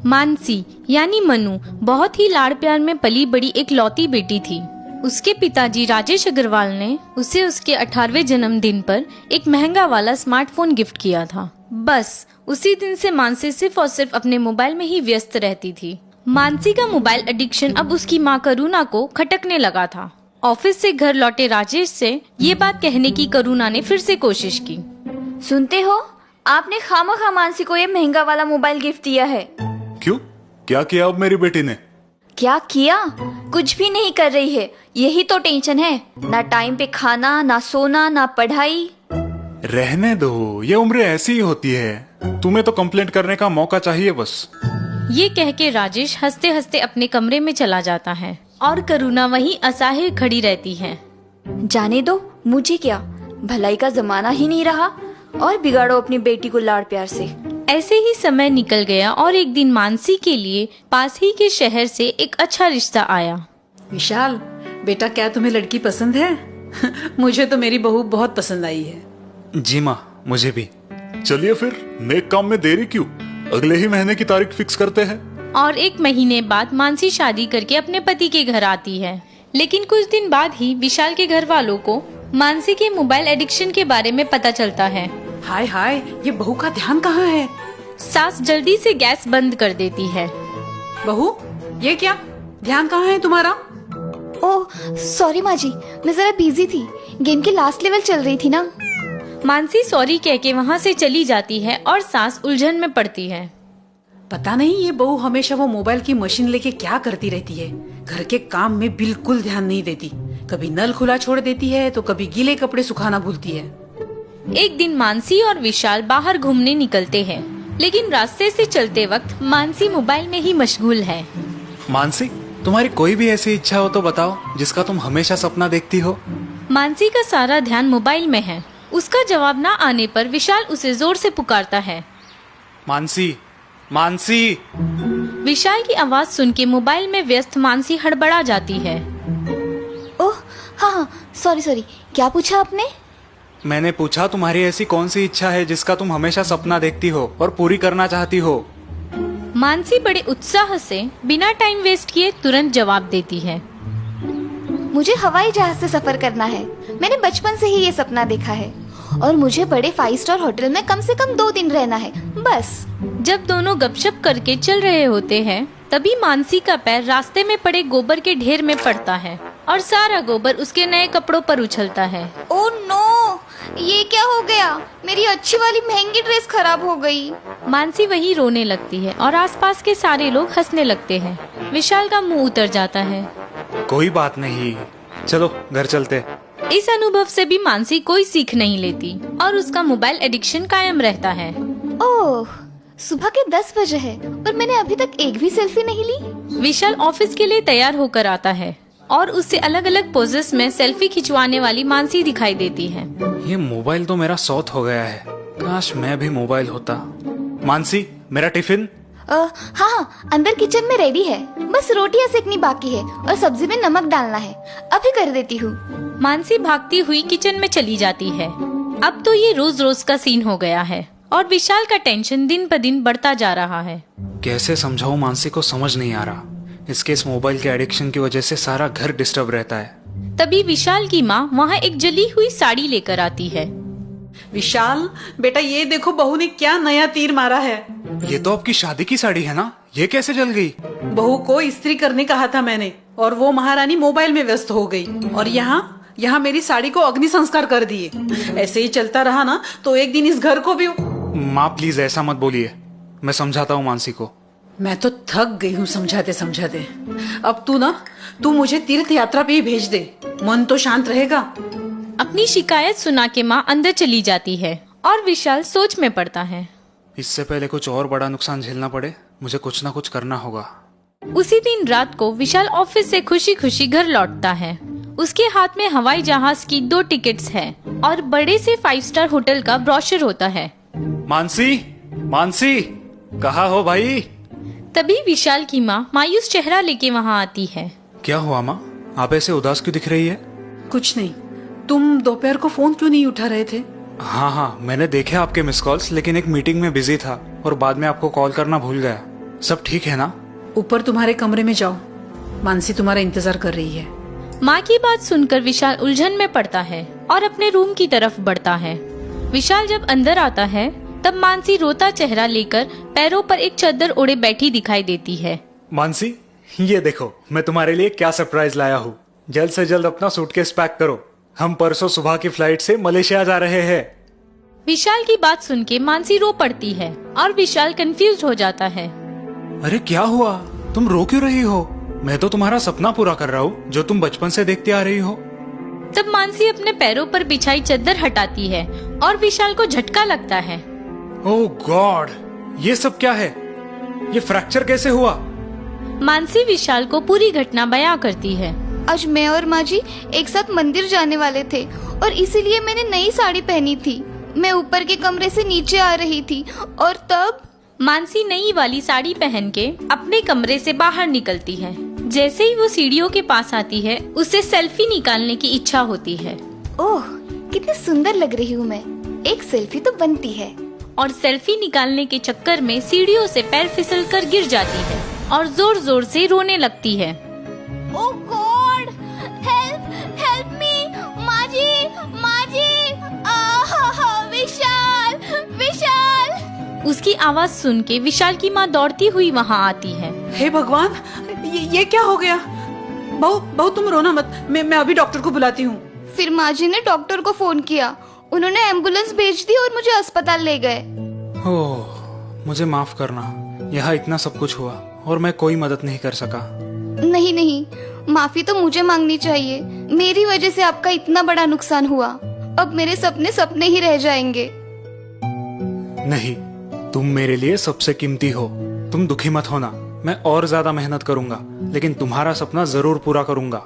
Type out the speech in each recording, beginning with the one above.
मानसी यानी मनु बहुत ही लाड़ प्यार में पली बड़ी एक लौती बेटी थी। उसके पिताजी राजेश अग्रवाल ने उसे उसके 18वें जन्मदिन पर एक महंगा वाला स्मार्टफोन गिफ्ट किया था। बस उसी दिन से मानसी सिर्फ और सिर्फ अपने मोबाइल में ही व्यस्त रहती थी। मानसी का मोबाइल एडिक्शन अब उसकी माँ करुणा को खटकने लगा था। ऑफिस से घर लौटे राजेश से ये बात कहने की करुणा ने फिर से कोशिश की। सुनते हो, आपने खामखा मानसी को ये महंगा वाला मोबाइल गिफ्ट दिया है। क्यों? क्या किया अब मेरी बेटी ने? क्या किया? कुछ भी नहीं कर रही है, यही तो टेंशन है। ना टाइम पे खाना, ना सोना, ना पढ़ाई। रहने दो, ये उम्र ऐसी ही होती है। तुम्हें तो कंप्लेंट करने का मौका चाहिए बस। ये कह के राजेश हंसते हंसते अपने कमरे में चला जाता है और करुणा वहीं असहाय खड़ी रहती है। जाने दो, मुझे क्या, भलाई का जमाना ही नहीं रहा और बिगाड़ो अपनी बेटी को लाड़ प्यार से। ऐसे ही समय निकल गया और एक दिन मानसी के लिए पास ही के शहर से एक अच्छा रिश्ता आया। विशाल बेटा, क्या तुम्हें लड़की पसंद है? मुझे तो मेरी बहू बहुत पसंद आई है। जी माँ, मुझे भी। चलिए फिर, नेक काम में देरी क्यों, अगले ही महीने की तारीख फिक्स करते हैं। और 1 महीने बाद मानसी शादी करके अपने पति के घर आती है। लेकिन कुछ दिन बाद ही विशाल के घर वालों को मानसी के मोबाइल एडिक्शन के बारे में पता चलता है। हाय हाय, ये बहू का ध्यान कहाँ है? सास जल्दी से गैस बंद कर देती है। बहू, ये क्या, ध्यान कहाँ है तुम्हारा? ओह सॉरी माँ जी, मैं जरा बिजी थी, गेम के लास्ट लेवल चल रही थी ना। मानसी सॉरी कह के वहाँ से चली जाती है और सास उलझन में पड़ती है। पता नहीं ये बहू हमेशा वो मोबाइल की मशीन लेके क्या करती रहती है। घर के काम में बिल्कुल ध्यान नहीं देती। कभी नल खुला छोड़ देती है तो कभी गीले कपड़े सुखाना भूलती है। एक दिन मानसी और विशाल बाहर घूमने निकलते हैं, लेकिन रास्ते से चलते वक्त मानसी मोबाइल में ही मशगूल है। मानसी, तुम्हारी कोई भी ऐसी इच्छा हो तो बताओ जिसका तुम हमेशा सपना देखती हो। मानसी का सारा ध्यान मोबाइल में है। उसका जवाब ना आने पर विशाल उसे जोर से पुकारता है। मानसी, मानसी। विशाल की आवाज सुन के मोबाइल में व्यस्त मानसी हड़बड़ा जाती है। ओह हाँ, सॉरी, क्या पूछा आपने? मैंने पूछा तुम्हारी ऐसी कौन सी इच्छा है जिसका तुम हमेशा सपना देखती हो और पूरी करना चाहती हो। मानसी बड़े उत्साह से बिना टाइम वेस्ट किए तुरंत जवाब देती है। मुझे हवाई जहाज से सफर करना है। मैंने बचपन से ही ये सपना देखा है और मुझे बड़े 5 स्टार होटल में कम से कम 2 दिन रहना है, बस। जब दोनों गपशप करके चल रहे होते हैं, तभी मानसी का पैर रास्ते में पड़े गोबर के ढेर में पड़ता है और सारा गोबर उसके नए कपड़ों पर उछलता है। ओह नो, ये क्या हो गया? मेरी अच्छी वाली महंगी ड्रेस खराब हो गई। मानसी वहीं रोने लगती है और आसपास के सारे लोग हंसने लगते हैं। विशाल का मुंह उतर जाता है। कोई बात नहीं, चलो घर चलते। इस अनुभव से भी मानसी कोई सीख नहीं लेती और उसका मोबाइल एडिक्शन कायम रहता है। ओह, सुबह के 10 बजे है और मैंने अभी तक एक भी सेल्फी नहीं ली। विशाल ऑफिस के लिए तैयार होकर आता है और उससे अलग अलग पोजेस में सेल्फी खिंचवाने वाली मानसी दिखाई देती है। ये मोबाइल तो मेरा शौक हो गया है, काश मैं भी मोबाइल होता। मानसी, मेरा टिफिन। हाँ, अंदर किचन में रेडी है, बस रोटियां सेकनी बाकी है और सब्जी में नमक डालना है, अभी कर देती हूँ। मानसी भागती हुई किचन में चली जाती है। अब तो ये रोज रोज का सीन हो गया है और विशाल का टेंशन दिन ब दिन बढ़ता जा रहा है। कैसे समझाऊं मानसी को, समझ नहीं आ रहा। इसके इस मोबाइल के एडिक्शन की वजह से सारा घर डिस्टर्ब रहता है। तभी विशाल की माँ वहाँ एक जली हुई साड़ी लेकर आती है। विशाल बेटा, ये देखो बहू ने क्या नया तीर मारा है। ये तो आपकी शादी की साड़ी है ना, ये कैसे जल गई? बहू को इस्त्री करने कहा था मैंने और वो महारानी मोबाइल में व्यस्त हो गई और यहाँ मेरी साड़ी को अग्नि संस्कार कर दिए। ऐसे ही चलता रहा ना तो एक दिन इस घर को भी। माँ प्लीज ऐसा मत बोलिए, मैं समझाता हूँ मानसी को। मैं तो थक गई हूँ समझाते समझाते। अब तू मुझे तीर्थ यात्रा पे ही भेज दे, मन तो शांत रहेगा। अपनी शिकायत सुना के माँ अंदर चली जाती है और विशाल सोच में पड़ता है। इससे पहले कुछ और बड़ा नुकसान झेलना पड़े, मुझे कुछ ना कुछ करना होगा। उसी दिन रात को विशाल ऑफिस से खुशी खुशी घर लौटता है। उसके हाथ में हवाई जहाज की 2 टिकट्स हैं और बड़े से 5 स्टार होटल का ब्रोशर होता है। मानसी, मानसी, कहाँ हो भाई? तभी विशाल की माँ मायूस चेहरा लेके वहाँ आती है। क्या हुआ माँ, आप ऐसे उदास क्यों दिख रही है? कुछ नहीं, तुम दोपहर को फोन क्यों नहीं उठा रहे थे? हाँ, मैंने देखे आपके मिस कॉल्स, लेकिन एक मीटिंग में बिजी था और बाद में आपको कॉल करना भूल गया। सब ठीक है ना? ऊपर तुम्हारे कमरे में जाओ, मानसी तुम्हारा इंतजार कर रही है। माँ की बात सुनकर विशाल उलझन में पड़ता है और अपने रूम की तरफ बढ़ता है। विशाल जब अंदर आता है तब मानसी रोता चेहरा लेकर पैरों पर एक चादर ओढ़े बैठी दिखाई देती है। मानसी, ये देखो मैं तुम्हारे लिए क्या सरप्राइज लाया हूँ। जल्द से जल्द अपना सूटकेस पैक करो, हम परसों सुबह की फ्लाइट से मलेशिया जा रहे हैं। विशाल की बात सुन के मानसी रो पड़ती है और विशाल कंफ्यूज हो जाता है। अरे क्या हुआ, तुम रो क्यों रही हो? मैं तो तुम्हारा सपना पूरा कर रहा हूँ जो तुम बचपन से देखती आ रही हो। तब मानसी अपने पैरों पर बिछाई चादर हटाती है और विशाल को झटका लगता है। ओह गॉड, ये सब क्या है? ये फ्रैक्चर कैसे हुआ? मानसी विशाल को पूरी घटना बयां करती है। आज मैं और माँ जी एक साथ मंदिर जाने वाले थे और इसीलिए मैंने नई साड़ी पहनी थी। मैं ऊपर के कमरे से नीचे आ रही थी और तब मानसी नई वाली साड़ी पहन के अपने कमरे से बाहर निकलती है। जैसे ही वो सीढ़ियों के पास आती है उसे सेल्फी निकालने की इच्छा होती है। ओह, कितनी सुंदर लग रही हूँ मैं, एक सेल्फी तो बनती है। और सेल्फी निकालने के चक्कर में सीढ़ियों से पैर फिसल कर गिर जाती है और जोर जोर से रोने लगती है। ओह गॉड, हेल्प हेल्प मी, माँ जी, माँ जी, विशाल विशाल। उसकी आवाज सुन के विशाल की माँ दौड़ती हुई वहाँ आती है। हे भगवान, ये क्या हो गया? बहू तुम रोना मत, मैं अभी डॉक्टर को बुलाती हूँ। फिर माँ जी ने डॉक्टर को फोन किया, उन्होंने एम्बुलेंस भेज दी और मुझे अस्पताल ले गए। ओह, मुझे माफ करना, यहाँ इतना सब कुछ हुआ और मैं कोई मदद नहीं कर सका। नहीं नहीं, माफी तो मुझे मांगनी चाहिए। मेरी वजह से आपका इतना बड़ा नुकसान हुआ। अब मेरे सपने सपने ही रह जाएंगे। नहीं, तुम मेरे लिए सबसे कीमती हो। तुम दुखी मत होना, मैं और ज्यादा मेहनत करूंगा, लेकिन तुम्हारा सपना जरूर पूरा करूंगा।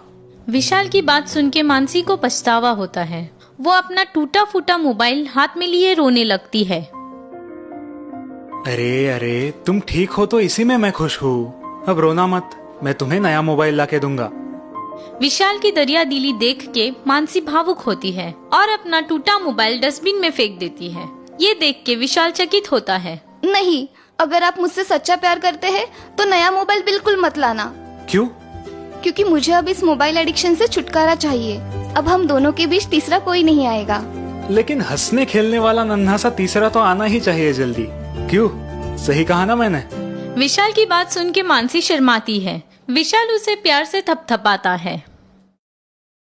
विशाल की बात सुन के मानसी को पछतावा होता है। वो अपना टूटा फूटा मोबाइल हाथ में लिए रोने लगती है। अरे अरे, तुम ठीक हो तो इसी में मैं खुश हूँ। अब रोना मत, मैं तुम्हें नया मोबाइल ला के दूंगा। विशाल की दरिया दिली देख के मानसी भावुक होती है और अपना टूटा मोबाइल डस्टबिन में फेंक देती है। ये देख के विशाल चकित होता है। नहीं, अगर आप मुझसे सच्चा प्यार करते हैं तो नया मोबाइल बिल्कुल मत लाना। क्यों? क्योंकि मुझे अब इस मोबाइल एडिक्शन से छुटकारा चाहिए। अब हम दोनों के बीच तीसरा कोई नहीं आएगा। लेकिन हंसने खेलने वाला नन्हा सा तीसरा तो आना ही चाहिए जल्दी। क्यों, सही कहा ना मैंने? विशाल की बात सुन के मानसी शर्माती है। विशाल उसे प्यार से थपथपाता है।